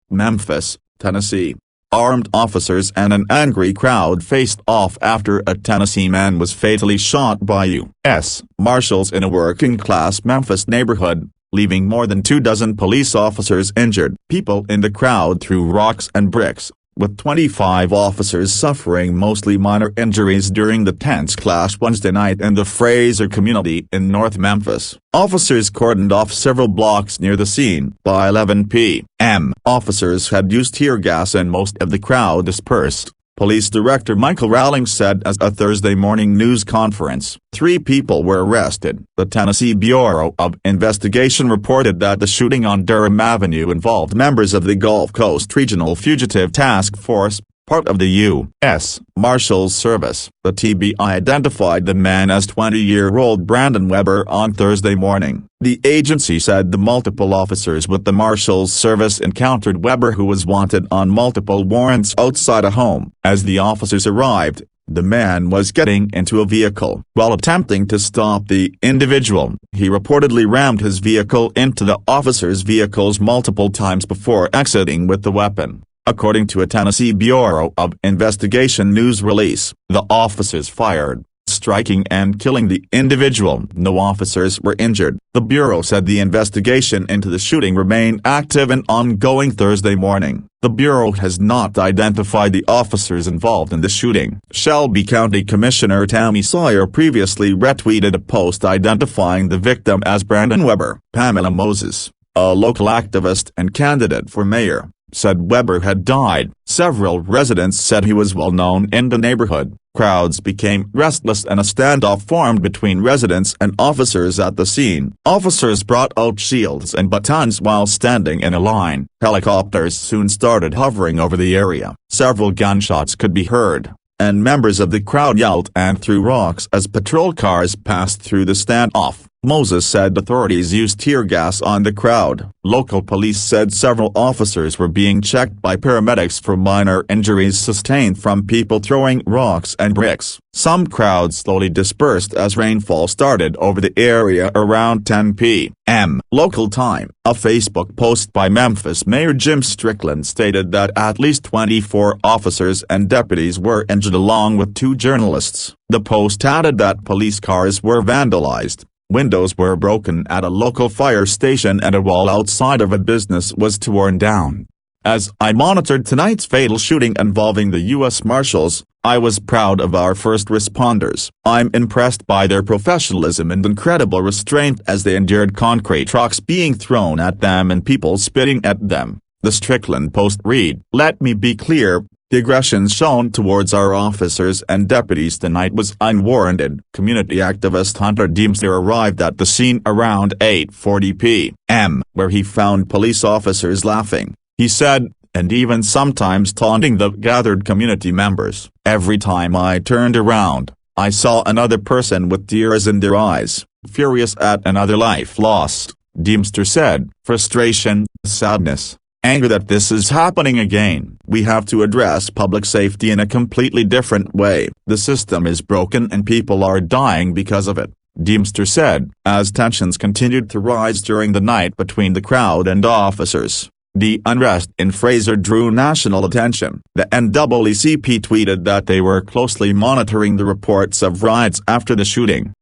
Memphis, Tennessee. Armed officers and an angry crowd faced off after a Tennessee man was fatally shot by U.S. Marshals in a working-class Memphis neighborhood, leaving more than 24 police officers injured. People in the crowd threw rocks and bricks, with 25 officers suffering mostly minor injuries during the tense clash Wednesday night in the Frayser community in North Memphis. Officers cordoned off several blocks near the scene. By 11 p.m., officers had used tear gas and most of the crowd dispersed, Police Director Michael Rowling said at a Thursday morning news conference. 3 people were arrested. The Tennessee Bureau of Investigation reported that the shooting on Durham Avenue involved members of the Gulf Coast Regional Fugitive Task Force, part of the U.S. Marshals Service. The TBI identified the man as 20-year-old Brandon Weber on Thursday morning. The agency said the multiple officers with the Marshals Service encountered Weber, who was wanted on multiple warrants, outside a home. As the officers arrived, the man was getting into a vehicle. While attempting to stop the individual, he reportedly rammed his vehicle into the officers' vehicles multiple times before exiting with the weapon. According to a Tennessee Bureau of Investigation news release, the officers fired, striking and killing the individual. No officers were injured. The Bureau said the investigation into the shooting remained active and ongoing Thursday morning. The Bureau has not identified the officers involved in the shooting. Shelby County Commissioner Tammy Sawyer previously retweeted a post identifying the victim as Brandon Weber. Pamela Moses, a local activist and candidate for mayor, said Weber had died. Several residents said he was well known in the neighborhood. Crowds became restless and a standoff formed between residents and officers at the scene. Officers brought out shields and batons while standing in a line. Helicopters soon started hovering over the area. Several gunshots could be heard, and members of the crowd yelled and threw rocks as patrol cars passed through the standoff. Moses said authorities used tear gas on the crowd. Local police said several officers were being checked by paramedics for minor injuries sustained from people throwing rocks and bricks. Some crowds slowly dispersed as rainfall started over the area around 10 p.m. local time. A Facebook post by Memphis Mayor Jim Strickland stated that at least 24 officers and deputies were injured along with 2 journalists. The post added that police cars were vandalized. Windows were broken at a local fire station and a wall outside of a business was torn down. As I monitored tonight's fatal shooting involving the U.S. Marshals, I was proud of our first responders. I'm impressed by their professionalism and incredible restraint as they endured concrete rocks being thrown at them and people spitting at them. The Strickland post read, "Let me be clear. The aggression shown towards our officers and deputies tonight was unwarranted." Community activist Hunter Deemster arrived at the scene around 8:40 p.m., where he found police officers laughing, he said, and even sometimes taunting the gathered community members. "Every time I turned around, I saw another person with tears in their eyes, furious at another life lost," Deemster said. "Frustration, sadness, anger that this is happening again. We have to address public safety in a completely different way. The system is broken and people are dying because of it," Deemster said. As tensions continued to rise during the night between the crowd and officers, the unrest in Frayser drew national attention. The NAACP tweeted that they were closely monitoring the reports of riots after the shooting.